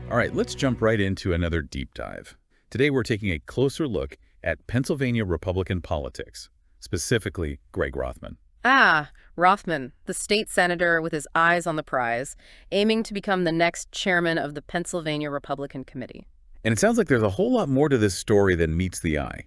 All right, let's jump right into another deep dive. Today we're taking a closer look at Pennsylvania Republican politics, specifically Greg Rothman. Ah, Rothman, the state senator with his eyes on the prize, aiming to become the next chairman of the Pennsylvania Republican Committee. And it sounds like there's a whole lot more to this story than meets the eye.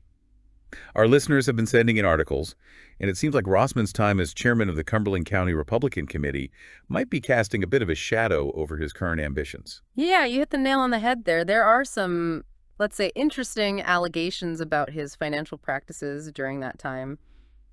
Our listeners have been sending in articles, and it seems like Rothman's time as chairman of the Cumberland County Republican Committee might be casting a bit of a shadow over his current ambitions. Yeah, you hit the nail on the head there. There are some, let's say, interesting allegations about his financial practices during that time.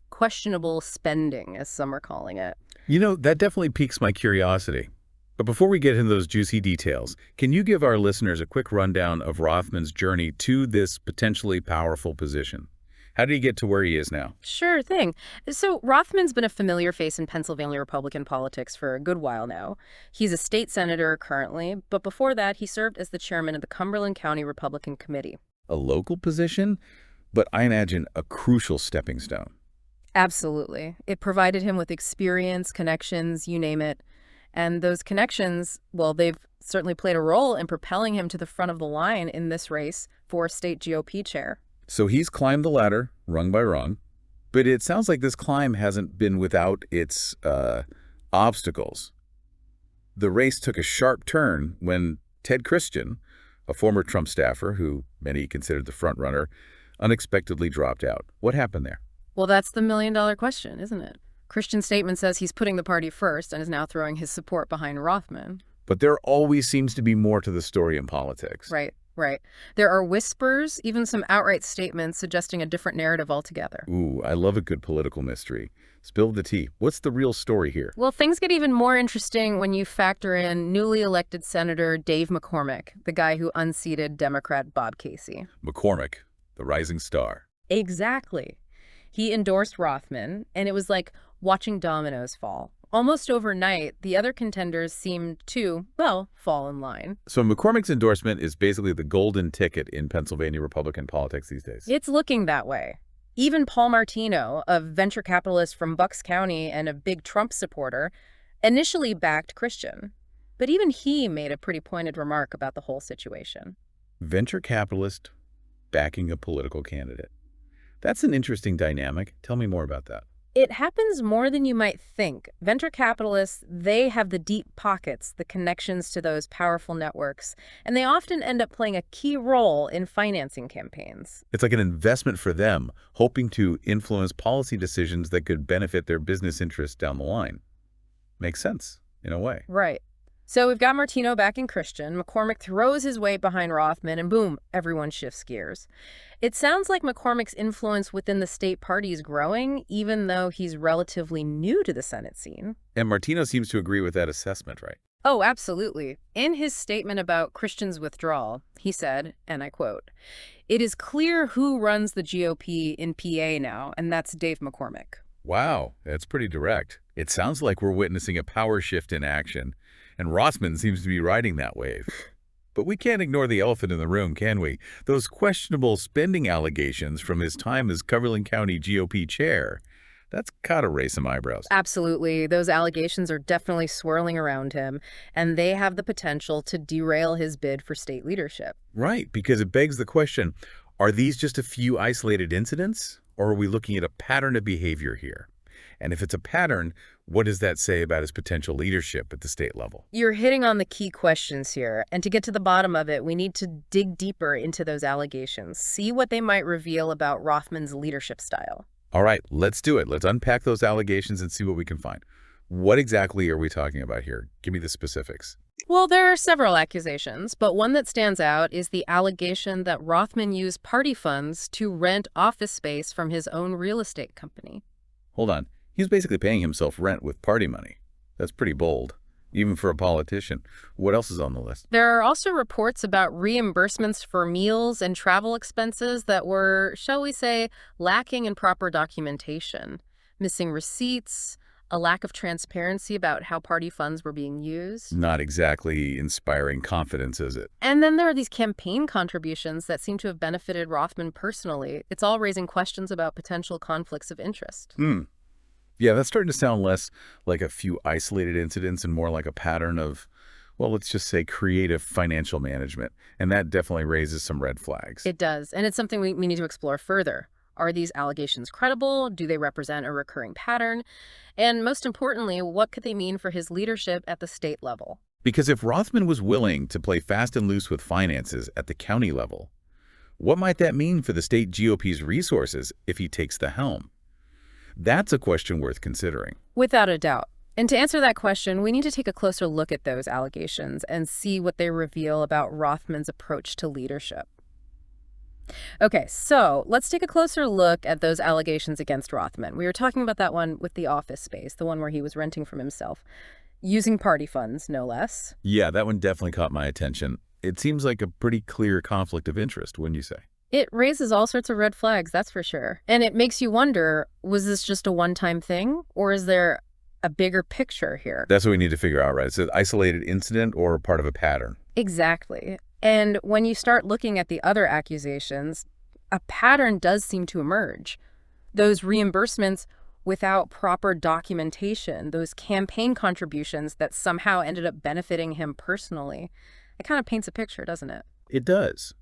Questionable spending, as some are calling it. You know, that definitely piques my curiosity. But before we get into those juicy details, can you give our listeners a quick rundown of Rothman's journey to this potentially powerful position? How did he get to where he is now? Sure thing. So Rothman's been a familiar face in Pennsylvania Republican politics for a good while now. He's a state senator currently, but before that, he served as the chairman of the Cumberland County Republican Committee. A local position, but I imagine a crucial stepping stone. Absolutely. It provided him with experience, connections, you name it. And those connections, well, they've certainly played a role in propelling him to the front of the line in this race for state GOP chair. So he's climbed the ladder, rung by rung, but it sounds like this climb hasn't been without its obstacles. The race took a sharp turn when Ted Christian, a former Trump staffer who many considered the frontrunner, unexpectedly dropped out. What happened there? Well, that's the million-dollar question, isn't it? Christian's statement says he's putting the party first and is now throwing his support behind Rothman. But there always seems to be more to the story in politics. Right. There are whispers, even some outright statements suggesting a different narrative altogether. Ooh, I love a good political mystery. Spill the tea. What's the real story here? Well, things get even more interesting when you factor in newly elected Senator Dave McCormick, the guy who unseated Democrat Bob Casey. McCormack, the rising star. Exactly. He endorsed Rothman, and it was like watching dominoes fall. Almost overnight, the other contenders seemed to, well, fall in line. So McCormick's endorsement is basically the golden ticket in Pennsylvania Republican politics these days. It's looking that way. Even Paul Martino, a venture capitalist from Bucks County and a big Trump supporter, initially backed Christian. But even he made a pretty pointed remark about the whole situation. Venture capitalist backing a political candidate. That's an interesting dynamic. Tell me more about that. It happens more than you might think. Venture capitalists, they have the deep pockets, the connections to those powerful networks, and they often end up playing a key role in financing campaigns. It's like an investment for them, hoping to influence policy decisions that could benefit their business interests down the line. Makes sense, in a way. Right. So we've got Martino backing Christian. McCormick throws his weight behind Rothman, and boom, everyone shifts gears. It sounds like McCormick's influence within the state party is growing, even though he's relatively new to the Senate scene. And Martino seems to agree with that assessment, right? Oh, absolutely. In his statement about Christian's withdrawal, he said, and I quote, "It is clear who runs the GOP in PA now, and that's Dave McCormick." Wow, that's pretty direct. It sounds like we're witnessing a power shift in action, and Rothman seems to be riding that wave. But we can't ignore the elephant in the room, can we? Those questionable spending allegations from his time as Cumberland County GOP chair. That's gotta raise some eyebrows. Absolutely. Those allegations are definitely swirling around him, and they have the potential to derail his bid for state leadership. Right, because it begs the question, are these just a few isolated incidents, or are we looking at a pattern of behavior here? And if it's a pattern, what does that say about his potential leadership at the state level? You're hitting on the key questions here, and to get to the bottom of it, we need to dig deeper into those allegations, see what they might reveal about Rothman's leadership style. All right, let's do it. Let's unpack those allegations and see what we can find. What exactly are we talking about here? Give me the specifics. Well, there are several accusations, but one that stands out is the allegation that Rothman used party funds to rent office space from his own real estate company. Hold on. He's basically paying himself rent with party money. That's pretty bold, even for a politician. What else is on the list? There are also reports about reimbursements for meals and travel expenses that were, shall we say, lacking in proper documentation. Missing receipts, a lack of transparency about how party funds were being used. Not exactly inspiring confidence, is it? And then there are these campaign contributions that seem to have benefited Rothman personally. It's all raising questions about potential conflicts of interest. Yeah, that's starting to sound less like a few isolated incidents and more like a pattern of, well, let's just say creative financial management, and that definitely raises some red flags. It does, and it's something we need to explore further. Are these allegations credible? Do they represent a recurring pattern? And most importantly, what could they mean for his leadership at the state level? Because if Rothman was willing to play fast and loose with finances at the county level, what might that mean for the state GOP's resources if he takes the helm? That's a question worth considering. Without a doubt. And to answer that question, we need to take a closer look at those allegations and see what they reveal about Rothman's approach to leadership. Okay, so let's take a closer look at those allegations against Rothman. We were talking about that one with the office space, the one where he was renting from himself, using party funds, no less. Yeah, that one definitely caught my attention. It seems like a pretty clear conflict of interest, wouldn't you say? It raises all sorts of red flags, that's for sure. And it makes you wonder, was this just a one-time thing, or is there a bigger picture here? That's what we need to figure out, right? Is it an isolated incident or part of a pattern? Exactly. And when you start looking at the other accusations, a pattern does seem to emerge. Those reimbursements without proper documentation, those campaign contributions that somehow ended up benefiting him personally, it kind of paints a picture, doesn't it? It does.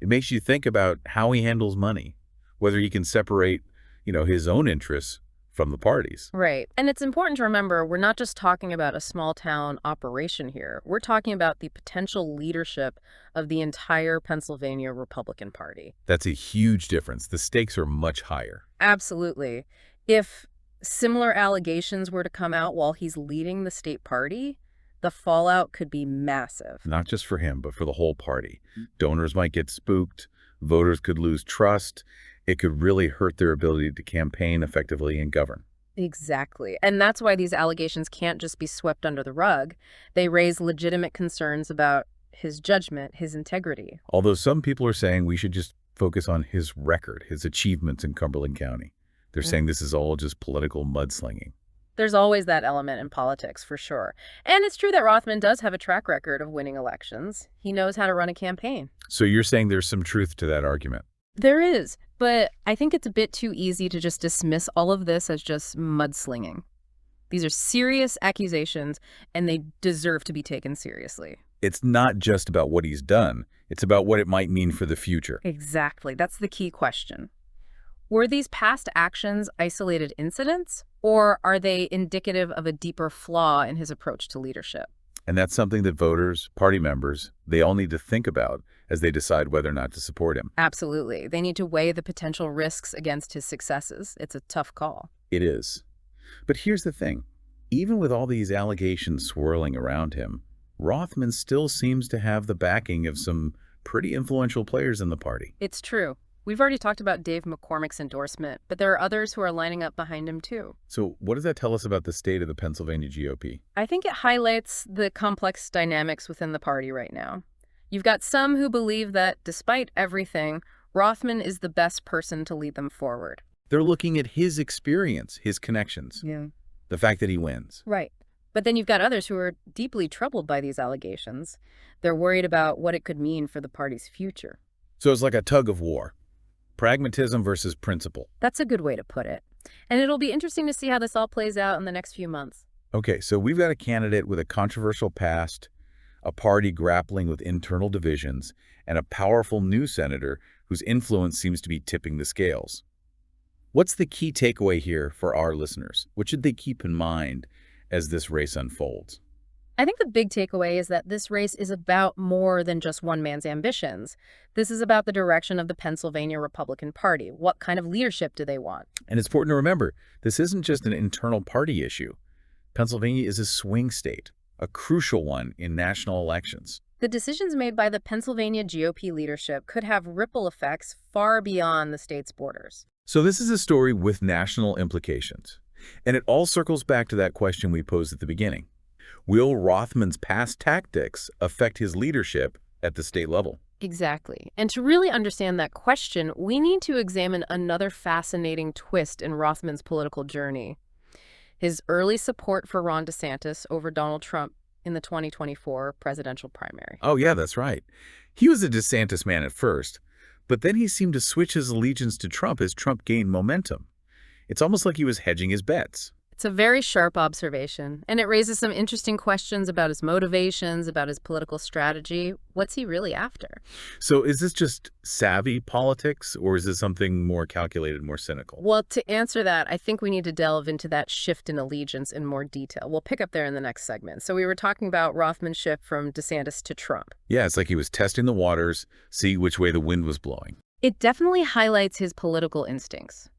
It makes you think about how he handles money, whether he can separate, his own interests from the party's. Right. And it's important to remember, we're not just talking about a small town operation here. We're talking about the potential leadership of the entire Pennsylvania Republican Party. That's a huge difference. The stakes are much higher. Absolutely. If similar allegations were to come out while he's leading the state party, the fallout could be massive. Not just for him, but for the whole party. Donors might get spooked. Voters could lose trust. It could really hurt their ability to campaign effectively and govern. Exactly. And that's why these allegations can't just be swept under the rug. They raise legitimate concerns about his judgment, his integrity. Although some people are saying we should just focus on his record, his achievements in Cumberland County. They're saying this is all just political mudslinging. There's always that element in politics, for sure. And it's true that Rothman does have a track record of winning elections. He knows how to run a campaign. So you're saying there's some truth to that argument? There is, but I think it's a bit too easy to just dismiss all of this as just mudslinging. These are serious accusations, and they deserve to be taken seriously. It's not just about what he's done. It's about what it might mean for the future. Exactly. That's the key question. Were these past actions isolated incidents, or are they indicative of a deeper flaw in his approach to leadership? And that's something that voters, party members, they all need to think about as they decide whether or not to support him. Absolutely. They need to weigh the potential risks against his successes. It's a tough call. It is. But here's the thing. Even with all these allegations swirling around him, Rothman still seems to have the backing of some pretty influential players in the party. It's true. We've already talked about Dave McCormick's endorsement, but there are others who are lining up behind him too. So what does that tell us about the state of the Pennsylvania GOP? I think it highlights the complex dynamics within the party right now. You've got some who believe that, despite everything, Rothman is the best person to lead them forward. They're looking at his experience, his connections, the fact that he wins. Right. But then you've got others who are deeply troubled by these allegations. They're worried about what it could mean for the party's future. So it's like a tug of war. Pragmatism versus principle. That's a good way to put it. And it'll be interesting to see how this all plays out in the next few months. Okay, so we've got a candidate with a controversial past, a party grappling with internal divisions, and a powerful new senator whose influence seems to be tipping the scales. What's the key takeaway here for our listeners? What should they keep in mind as this race unfolds? I think the big takeaway is that this race is about more than just one man's ambitions. This is about the direction of the Pennsylvania Republican Party. What kind of leadership do they want? And it's important to remember, this isn't just an internal party issue. Pennsylvania is a swing state, a crucial one in national elections. The decisions made by the Pennsylvania GOP leadership could have ripple effects far beyond the state's borders. So this is a story with national implications. And it all circles back to that question we posed at the beginning. Will Rothman's past tactics affect his leadership at the state level? Exactly. And to really understand that question, we need to examine another fascinating twist in Rothman's political journey. His early support for Ron DeSantis over Donald Trump in the 2024 presidential primary. Oh, yeah, that's right. He was a DeSantis man at first, but then he seemed to switch his allegiance to Trump as Trump gained momentum. It's almost like he was hedging his bets. It's a very sharp observation, and it raises some interesting questions about his motivations, about his political strategy. What's he really after? So is this just savvy politics, or is this something more calculated, more cynical? Well, to answer that, I think we need to delve into that shift in allegiance in more detail. We'll pick up there in the next segment. So we were talking about Rothman's shift from DeSantis to Trump. Yeah, it's like he was testing the waters, see which way the wind was blowing. It definitely highlights his political instincts.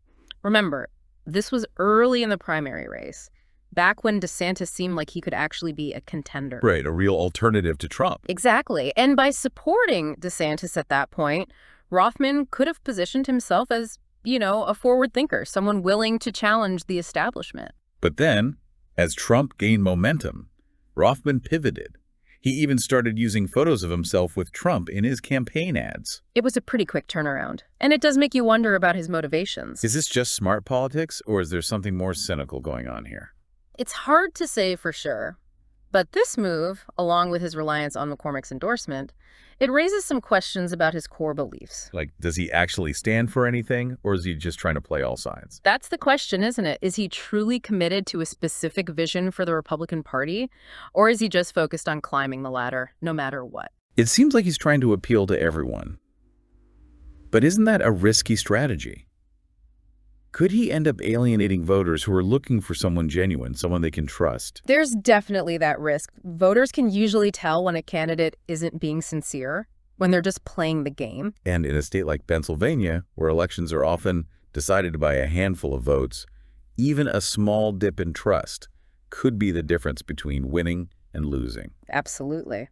Remember, this was early in the primary race, back when DeSantis seemed like he could actually be a contender. Right, a real alternative to Trump. Exactly. And by supporting DeSantis at that point, Rothman could have positioned himself as, a forward thinker, someone willing to challenge the establishment. But then, as Trump gained momentum, Rothman pivoted. He even started using photos of himself with Trump in his campaign ads. It was a pretty quick turnaround, and it does make you wonder about his motivations. Is this just smart politics, or is there something more cynical going on here? It's hard to say for sure, but this move, along with his reliance on McCormack's endorsement, it raises some questions about his core beliefs. Like, does he actually stand for anything, or is he just trying to play all sides? That's the question, isn't it? Is he truly committed to a specific vision for the Republican Party, or is he just focused on climbing the ladder, no matter what? It seems like he's trying to appeal to everyone. But isn't that a risky strategy? Could he end up alienating voters who are looking for someone genuine, someone they can trust? There's definitely that risk. Voters can usually tell when a candidate isn't being sincere, when they're just playing the game. And in a state like Pennsylvania, where elections are often decided by a handful of votes, even a small dip in trust could be the difference between winning and losing. Absolutely.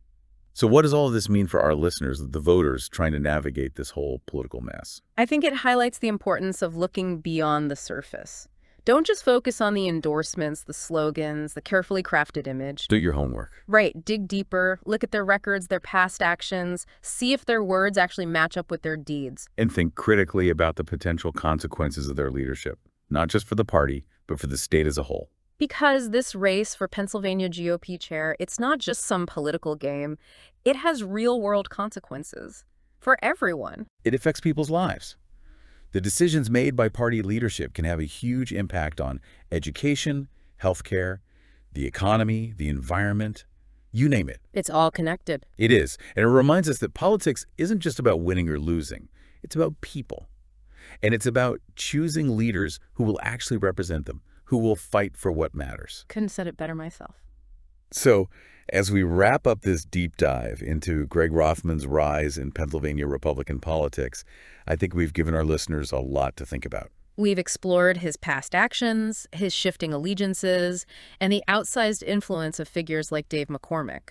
So what does all of this mean for our listeners, the voters trying to navigate this whole political mess? I think it highlights the importance of looking beyond the surface. Don't just focus on the endorsements, the slogans, the carefully crafted image. Do your homework. Right. Dig deeper, look at their records, their past actions, see if their words actually match up with their deeds. And think critically about the potential consequences of their leadership, not just for the party, but for the state as a whole. Because this race for Pennsylvania GOP chair, it's not just some political game. It has real-world consequences for everyone. It affects people's lives. The decisions made by party leadership can have a huge impact on education, healthcare, the economy, the environment, you name it. It's all connected. It is. And it reminds us that politics isn't just about winning or losing. It's about people. And it's about choosing leaders who will actually represent them, who will fight for what matters. Couldn't have said it better myself. So, as we wrap up this deep dive into Greg Rothman's rise in Pennsylvania Republican politics, I think we've given our listeners a lot to think about. We've explored his past actions, his shifting allegiances, and the outsized influence of figures like Dave McCormick.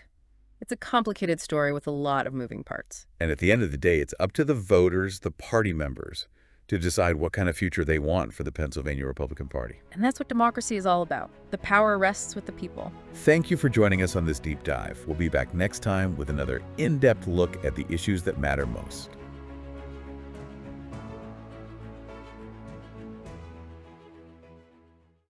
It's a complicated story with a lot of moving parts. And at the end of the day, it's up to the voters, the party members, to decide what kind of future they want for the Pennsylvania Republican Party. And that's what democracy is all about. The power rests with the people. Thank you for joining us on this deep dive. We'll be back next time with another in-depth look at the issues that matter most.